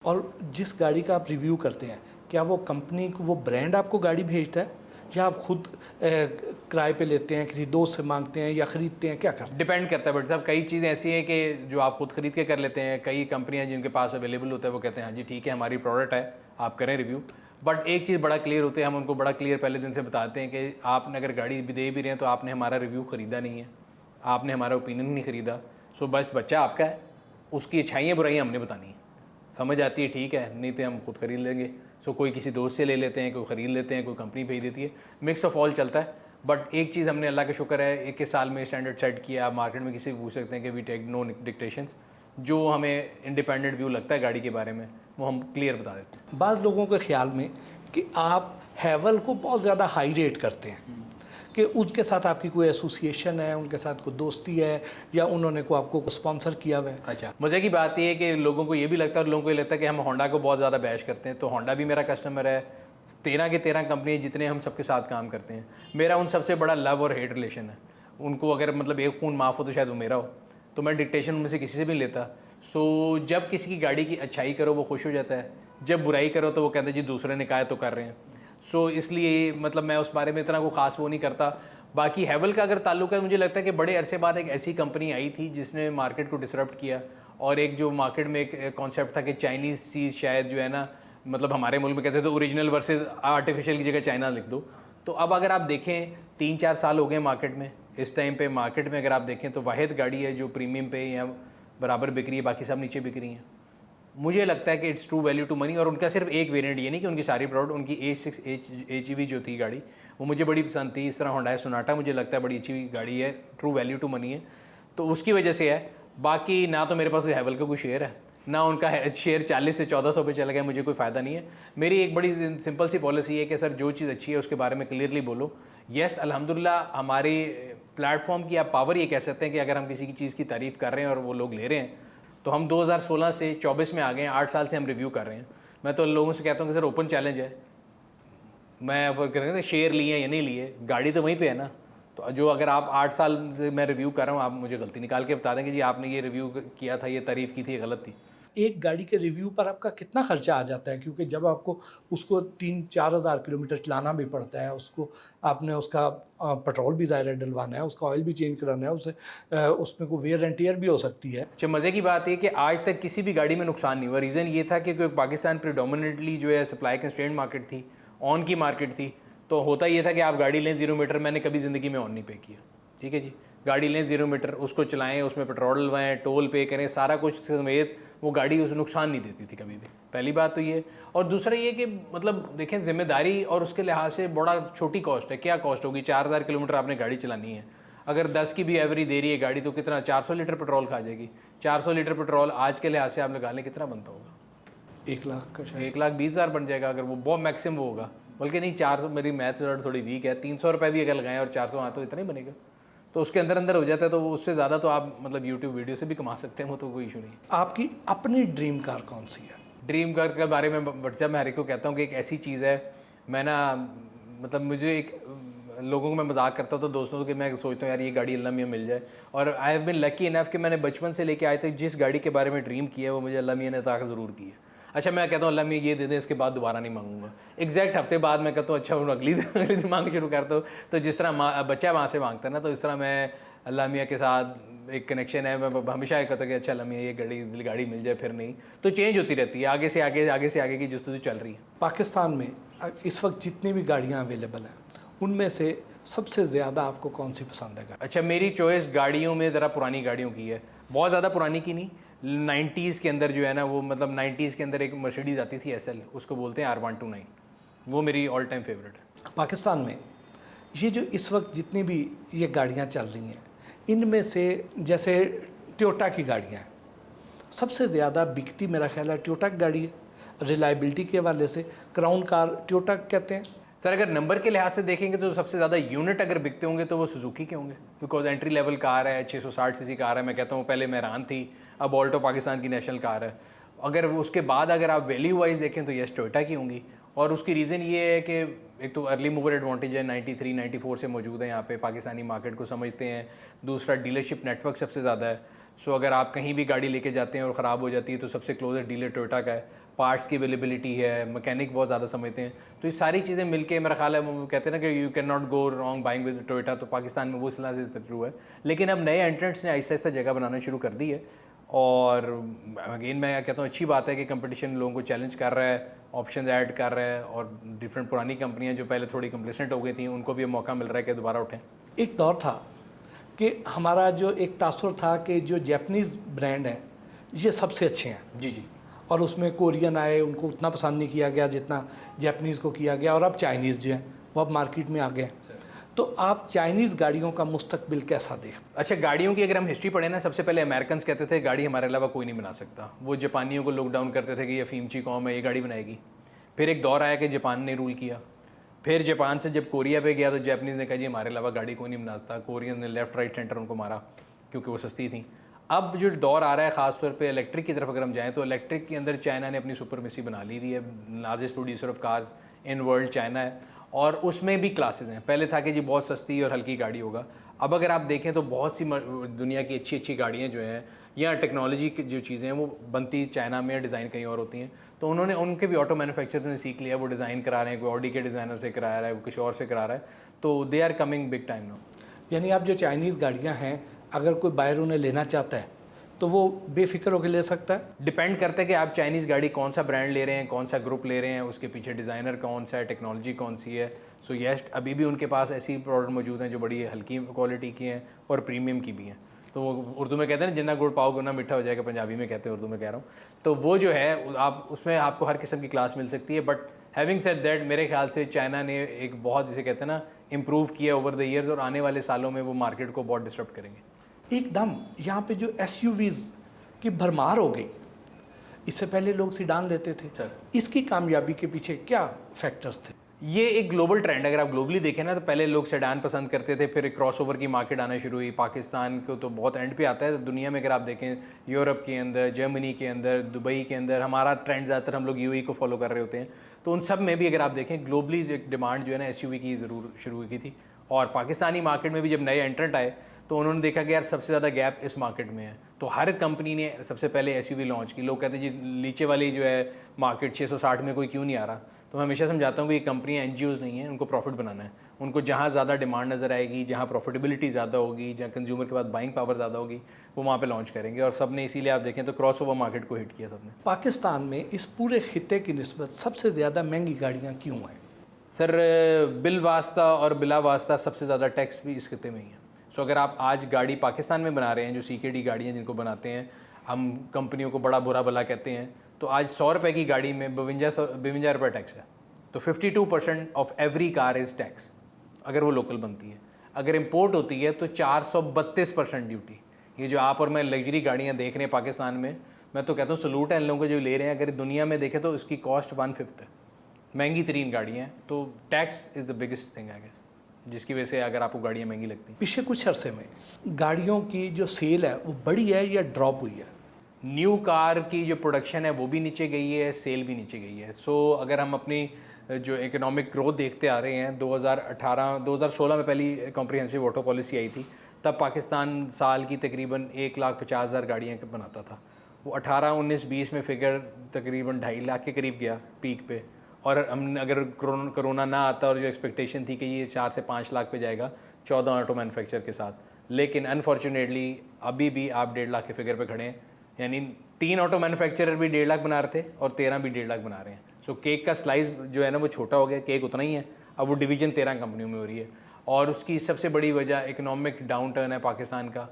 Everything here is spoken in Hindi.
और जिस गाड़ी का आप रिव्यू करते हैं, क्या वो कंपनी को वो ब्रांड आपको गाड़ी भेजता है या आप खुद किराए पे लेते हैं, किसी दोस्त से मांगते हैं या ख़रीदते हैं, क्या करते हैं? डिपेंड करता है बट साहब, कई चीज़ें ऐसी हैं कि जो आप खुद खरीद के कर लेते हैं। कई कंपनियां जिनके पास अवेलेबल होता है वो कहते हैं हाँ जी ठीक है हमारी प्रोडक्ट है, आप करें रिव्यू। बट एक चीज़ बड़ा क्लियर होती है, हम उनको बड़ा क्लियर पहले दिन से बताते हैं कि आपने अगर गाड़ी भी दे भी रहे हैं तो आपने हमारा रिव्यू ख़रीदा नहीं है, आपने हमारा ओपिनियन नहीं ख़रीदा। सो बस बच्चा आपका है, उसकी अच्छाइयाँ बुराइयाँ हमने बतानी है। समझ आती है ठीक है, नहीं तो हम खुद खरीद लेंगे। सो कोई किसी दोस्त से ले लेते हैं, कोई ख़रीद लेते हैं, कोई कंपनी भेज देती है, मिक्स ऑफ ऑल चलता है। बट एक चीज़ हमने अल्लाह का शुक्र है 21 साल में स्टैंडर्ड सेट किया। आप मार्केट में किसी से पूछ सकते हैं कि वी टेक नो डिक्टेशंस। जो हमें इंडिपेंडेंट व्यू लगता है गाड़ी के बारे में वो हम क्लियर बता देते हैं। बाज़ लोगों के ख्याल में कि आप हैवल को बहुत ज़्यादा हाई रेट करते हैं कि उनके साथ आपकी कोई एसोसिएशन है, उनके साथ कोई दोस्ती है या उन्होंने को आपको स्पॉन्सर किया हुआ है। अच्छा, मज़े की बात ये है कि लोगों को ये भी लगता है और लोगों को ये लगता है कि हम होंडा को बहुत ज़्यादा बैश करते हैं। तो होंडा भी मेरा कस्टमर है, 13 के 13 कंपनी जितने हम सबके साथ काम करते हैं। मेरा उन सबसे बड़ा लव और हेट रिलेशन है। उनको अगर मतलब एक खून माफ़ हो तो शायद वो मेरा हो, तो मैं डिक्टेशन उनमें से किसी से भी नहीं लेता। सो जब किसी की गाड़ी की अच्छाई करो वो खुश हो जाता है, जब बुराई करो तो वो कहते हैं जी दूसरे ने कहा तो कर रहे हैं। सो इसलिए मतलब मैं उस बारे में इतना कोई ख़ास वो नहीं करता। बाकी हैवल का अगर ताल्लुक है, मुझे लगता है कि बड़े अरसे बाद एक ऐसी कंपनी आई थी जिसने मार्केट को डिसरप्ट किया। और एक जो मार्केट में एक कॉन्सेप्ट था कि चाइनीज़ चीज़ शायद जो है ना, मतलब हमारे मुल्क में कहते थे ओरिजिनल वर्सेस आर्टिफिशियल की जगह चाइना लिख दो। तो अब अगर आप देखें 3-4 साल हो गए मार्केट में, इस टाइम पे मार्केट में अगर आप देखें तो वाहिद गाड़ी है जो प्रीमियम पे या बराबर बिक रही है, बाकी सब नीचे बिक रही हैं। मुझे लगता है कि it's true value to money. और उनका सिर्फ एक वेरिएंट, ये नहीं कि उनकी सारी प्रोडक्ट, उनकी H6 HEV जो थी गाड़ी वो मुझे बड़ी पसंद थी। इस तरह होंडा सोनाटा मुझे लगता है बड़ी अच्छी गाड़ी है, ट्रू वैल्यू टू मनी है, तो उसकी वजह से है। बाकी ना तो मेरे पास हैवल का कोई शेयर है, ना उनका शेयर 40 से 1400 पे चला गया, मुझे कोई फ़ायदा नहीं है। मेरी एक बड़ी सिंपल सी पॉलिसी है कि सर जो चीज़ अच्छी है उसके बारे में क्लियरली बोलो। येस अल्हम्दुलिल्लाह हमारी प्लेटफॉर्म की आप पावर ये कह सकते हैं कि अगर हम किसी की चीज़ की तारीफ़ कर रहे हैं और वो लोग ले रहे हैं, तो हम 2016 से 24 में आ गए हैं, 8 साल से हम रिव्यू कर रहे हैं। मैं तो लोगों से कहता हूँ कि सर ओपन चैलेंज है, मैं वो कह रहे हैं शेयर लिए या नहीं लिए, गाड़ी तो वहीं पे है ना। तो जो अगर आप 8 साल से मैं रिव्यू कर रहा हूँ, आप मुझे गलती निकाल के बता दें कि जी आपने ये रिव्यू किया था, ये तारीफ़ की थी, ये गलत थी। एक गाड़ी के रिव्यू पर आपका कितना खर्चा आ जाता है? क्योंकि जब आपको उसको 3-4 हज़ार किलोमीटर चलाना भी पड़ता है, उसको आपने उसका पेट्रोल भी ज़ाहिर है डलवाना है, उसका ऑयल भी चेंज कराना है, उसे उसमें कोई वेयर एंड टियर भी हो सकती है। अच्छा, मज़े की बात है कि आज तक किसी भी गाड़ी में नुकसान नहीं हुआ। रीज़न ये था कि पाकिस्तान प्रीडोमिनेटली जो है सप्लाई कंस्ट्रेंट मार्केट थी, ऑन की मार्केट थी। तो होता ये था कि आप गाड़ी लें 0 मीटर, मैंने कभी ज़िंदगी में ऑन नहीं पे किया, ठीक है जी। गाड़ी लें 0 मीटर, उसको चलाएं, उसमें पेट्रोल डलवाएं, टोल पे करें, सारा कुछ समेत वो गाड़ी उस नुकसान नहीं देती थी कभी भी। पहली बात तो ये। और दूसरा ये कि मतलब देखें जिम्मेदारी और उसके लिहाज से बड़ा छोटी कॉस्ट है। क्या कॉस्ट होगी? 4000 किलोमीटर आपने गाड़ी चलानी है, अगर 10 की भी एवरेज दे रही है गाड़ी तो कितना 400 लीटर पेट्रोल खा जाएगी। 400 लीटर पेट्रोल आज के लिहाज से आप लगा लें कितना बनता होगा? 1 लाख का शायद। 1,20,000 बन जाएगा अगर वो बहुत मैक्सिमम वो होगा। बल्कि नहीं, 400, मेरी मैथ्स थोड़ी वीक है, 300 रुपये भी अगर लगाएं और 400 हाँ तो इतना ही बनेगा। तो उसके अंदर अंदर हो जाता है। तो वो उससे ज़्यादा तो आप मतलब यूट्यूब वीडियो से भी कमा सकते हैं, वो तो कोई इशू नहीं है। आपकी अपनी ड्रीम कार कौन सी है? ड्रीम कार के बारे में व्हाट्सएप में हर एक को कहता हूँ कि एक ऐसी चीज़ है, मैं ना मतलब मुझे एक लोगों को मैं मजाक करता हूँ तो दोस्तों के मैं सोचता हूँ यार ये गाड़ी अल्लाह मियाँ मिल जाए। और I have been lucky enough कि मैंने बचपन से लेके आए तक जिस गाड़ी के बारे में ड्रीम किया है वो मुझे अल्लाह मियाँ ने अता ज़रूर की है। अच्छा, मैं कहता हूँ अल्लाह मियाँ ये दे दें, इसके बाद दोबारा नहीं मांगूंगा। एग्जैक्ट हफ्ते बाद मैं कहता हूँ अच्छा अगली मांग शुरू करता हूँ। तो जिस तरह बच्चा वहाँ से मांगता है ना, तो इस तरह मैं अल्लाह मियाँ के साथ एक कनेक्शन है। मैं हमेशा कहता हूँ कि अच्छा अल्लाह मियाँ ये गाड़ी मिल जाए, फिर नहीं तो चेंज होती रहती है, आगे से आगे की जस्तजू चल रही है। पाकिस्तान में इस वक्त जितनी भी गाड़ियाँ अवेलेबल हैं उनमें से सबसे ज़्यादा आपको कौन सी पसंद है? अच्छा, मेरी चॉइस गाड़ियों में ज़रा पुरानी गाड़ियों की है, बहुत ज़्यादा पुरानी की नहीं। 90s के अंदर जो है ना, वो मतलब 90s के अंदर एक मर्सिडीज़ आती थी SL, उसको बोलते हैं R129, वो मेरी ऑल टाइम फेवरेट है। पाकिस्तान में ये जो इस वक्त जितनी भी ये गाड़ियाँ चल रही हैं इनमें से जैसे टोयोटा की गाड़ियाँ हैं, सबसे ज़्यादा बिकती मेरा ख्याल है टोयोटा की गाड़ी है। रिलायबिलिटी के हवाले से क्राउन कार टोयोटा कहते हैं। सर अगर नंबर के लिहाज से देखेंगे तो सबसे ज़्यादा यूनिट अगर बिकते होंगे तो वो सुजुकी के होंगे, बिकॉज एंट्री लेवल कार है, 660 सीसी कार है। मैं कहता हूँ पहले मेहरान थी, अब ऑल्टो पाकिस्तान की नेशनल कार है। अगर उसके बाद अगर आप वैल्यू वाइज देखें तो यस टोयोटा की होंगी। और उसकी रीज़न ये है कि एक तो अर्ली मूवर एडवांटेज है, 93 94 से मौजूद है यहाँ पे, पाकिस्तानी मार्केट को समझते हैं। दूसरा डीलरशिप नेटवर्क सबसे ज़्यादा है। सो अगर आप कहीं भी गाड़ी लेके जाते हैं और ख़राब हो जाती है तो सबसे क्लोजेस्ट डीलर टोयोटा का है। पार्ट्स की अवेलेबिलिटी है, मैकेनिक बहुत ज़्यादा समझते हैं। तो ये सारी चीज़ें मिलके मेरा ख्याल है, वो कहते हैं ना कि you can not go wrong buying with Toyota, तो पाकिस्तान में वो इस तरह से ट्रू है। लेकिन अब नए एंट्रेंट्स ने आहिस्ता आहिस्ता जगह बनाना शुरू कर दी है, और अगेन मैं कहता हूँ अच्छी बात है कि कंपटीशन लोगों को चैलेंज कर रहा है, ऑप्शन ऐड कर रहा है, और डिफरेंट पुरानी कंपनियाँ जो पहले थोड़ी कंप्लेसेंट हो गई थी उनको भी मौका मिल रहा है कि दोबारा उठें। एक दौर था कि हमारा जो एक तासुर था कि जो जापानीज़ ब्रांड हैं ये सबसे अच्छे हैं, जी जी, और उसमें कोरियन आए, उनको उतना पसंद नहीं किया गया जितना जापानीज़ को किया गया, और अब चाइनीज़ जो हैं वो अब मार्केट में आ गए। तो आप चाइनीज़ गाड़ियों का मुस्तकबिल कैसा देखते? अच्छा, गाड़ियों की अगर हम हिस्ट्री पढ़ें ना, सबसे पहले अमेरिकन कहते थे गाड़ी हमारे अलावा कोई नहीं बना सकता। वो जापानियों को लुक डाउन करते थे कि ये फीमची कौम है, ये गाड़ी बनाएगी। फिर एक दौर आया कि जापान ने रूल किया, फिर जापान से जब कोरिया पे गया तो जापानीज़ ने कहा जी हमारे अलावा गाड़ी कोई नहीं बना सकता। कोरियन ने लेफ्ट राइट सेंटर उनको मारा क्योंकि वो सस्ती थी। अब जो दौर आ रहा है ख़ासतौर पे इलेक्ट्रिक की तरफ अगर हम जाएँ, तो इलेक्ट्रिक के अंदर चाइना ने अपनी सुपरमेसी बना ली हुई है। Largest producer of cars in world China है, और उसमें भी क्लासेस हैं। पहले था कि जी बहुत सस्ती और हल्की गाड़ी होगा, अब अगर आप देखें तो बहुत सी दुनिया की अच्छी अच्छी गाड़ियाँ जो हैं, या टेक्नोलॉजी की जो चीज़ें हैं वो बनती चाइना में, डिज़ाइन कहीं और होती हैं। तो उन्होंने उनके भी ऑटो मैन्युफैक्चरर्स ने सीख लिया, वो डिज़ाइन करा रहे हैं, कोई ऑडी के डिज़ाइनर से करा रहा है, वो किसी और से करा रहा है, तो they are coming big time now. यानी आप जो चाइनीज़ गाड़ियाँ हैं, अगर कोई बायर उन्हें लेना चाहता है तो वो बेफिक्र होकर ले सकता है? डिपेंड करता है कि आप चाइनीज़ गाड़ी कौन सा ब्रांड ले रहे हैं, कौन सा ग्रुप ले रहे हैं, उसके पीछे डिज़ाइनर कौन सा है, टेक्नोलॉजी कौन सी है। सो येस, अभी भी उनके पास ऐसी प्रोडक्ट मौजूद हैं जो बड़ी हल्की क्वालिटी की हैं और प्रीमियम की भी हैं। तो वो उर्दू में कहते हैं ना, जिन्ना गुड़ पाओगे उतना मीठा हो जाएगा, पंजाबी में कहते हैं, उर्दू में कह रहा हूँ। तो वो जो है आप उसमें आपको हर किस्म की क्लास मिल सकती है। बट हैविंग सेड दैट, मेरे ख्याल से चाइना ने एक बहुत, जिसे कहते हैं ना, इम्प्रूव किया ओवर द ईयर्स, और आने वाले सालों में वो मार्केट को बहुत डिस्टर्ब करेंगे। एकदम यहाँ पे जो एसयूवीज़ की भरमार हो गई, इससे पहले लोग सीडान लेते थे, इसकी कामयाबी के पीछे क्या फैक्टर्स थे? ये एक ग्लोबल ट्रेंड है। अगर आप ग्लोबली देखें ना, तो पहले लोग सेडान पसंद करते थे, फिर एक क्रॉसओवर की मार्केट आना शुरू हुई। पाकिस्तान को तो बहुत एंड पे आता है, तो दुनिया में अगर आप देखें, यूरोप के अंदर, जर्मनी के अंदर, दुबई के अंदर, हमारा ट्रेंड ज़्यादातर हम लोग यूएई को फॉलो कर रहे होते हैं। तो उन सब में भी अगर आप देखें, ग्लोबली एक डिमांड जो है ना एसयूवी की ज़रूर शुरू की थी। और पाकिस्तानी मार्केट में भी जब नए एंट्रेंट आए तो उन्होंने देखा कि यार सबसे ज़्यादा गैप इस मार्केट में है, तो हर कंपनी ने सबसे पहले एसयूवी लॉन्च की। लोग कहते हैं जी नीचे वाली जो है मार्केट 660 में कोई क्यों नहीं आ रहा। तो मैं हमेशा समझाता हूँ कि ये कंपनियाँ एनजीओज़ नहीं हैं, उनको प्रॉफिट बनाना है। उनको जहाँ ज़्यादा डिमांड नज़र आएगी, जहाँ प्रॉफिटेबिलिटी ज़्यादा होगी, जहाँ कंज्यूमर के पास बाइंग पावर ज़्यादा होगी, वो वहाँ पे लॉन्च करेंगे। और सब ने, इसीलिए आप देखें तो क्रॉस ओवर मार्केट को हिट किया सबने। पाकिस्तान में इस पूरे खित्ते की निस्बत सबसे ज़्यादा महंगी गाड़ियाँ क्यों हैं? सर, बिल वास्ता और बिला वास्ता सबसे ज़्यादा टैक्स भी इस खित्ते में ही है। सो अगर आप आज गाड़ी पाकिस्तान में बना रहे हैं, जो सीकेडी गाड़ियाँ जिनको बनाते हैं, हम कंपनियों को बड़ा बुरा भला कहते हैं, तो आज 100 रुपये की गाड़ी में 52 रुपये टैक्स है। तो 52% of every car is tax, अगर वो लोकल बनती है। अगर इम्पोर्ट होती है तो 432% ड्यूटी। ये जो आप और मैं लग्जरी गाड़ियाँ देख रहे हैं पाकिस्तान में, मैं तो कहता हूँ सलूट है इन लोगों को जो ले रहे हैं। अगर दुनिया में देखें तो इसकी कॉस्ट 1/5 है, महंगी तरीन गाड़ियाँ हैं। तो tax is the biggest thing I guess, जिसकी वजह से अगर आपको गाड़ियाँ महंगी लगती हैं। पिछले कुछ अरसे में गाड़ियों की जो सेल है वो बढ़ी है या ड्रॉप हुई है? न्यू कार की जो प्रोडक्शन है वो भी नीचे गई है, सेल भी नीचे गई है। सो अगर हम अपनी जो इकोनॉमिक ग्रोथ देखते आ रहे हैं, 2016 में पहली कॉम्प्रिहेंसिव ऑटो पॉलिसी आई थी, तब पाकिस्तान साल की तकरीबन 1,50,000 गाड़ियाँ बनाता था। वो 18, 19, 20 में फिगर तकरीबन 2.5 लाख के करीब गया पीक पे। और हम अगर कोरोना ना आता और जो एक्सपेक्टेशन थी कि ये 4 से 5 लाख पे जाएगा 14 ऑटो मैन्युफैक्चर के साथ, लेकिन अनफॉर्चुनेटली अभी भी आप 1.5 लाख के फिगर पे खड़े हैं। यानी 3 ऑटो मैन्युफैक्चरर भी 1.5 लाख बना रहे थे और 13 भी 1.5 लाख बना रहे हैं। सो केक का स्लाइस जो है ना वो छोटा हो गया, केक उतना ही है, अब वो डिवीज़न 13 कंपनियों में हो रही है। और उसकी सबसे बड़ी वजह इकोनॉमिक डाउन टर्न है पाकिस्तान का।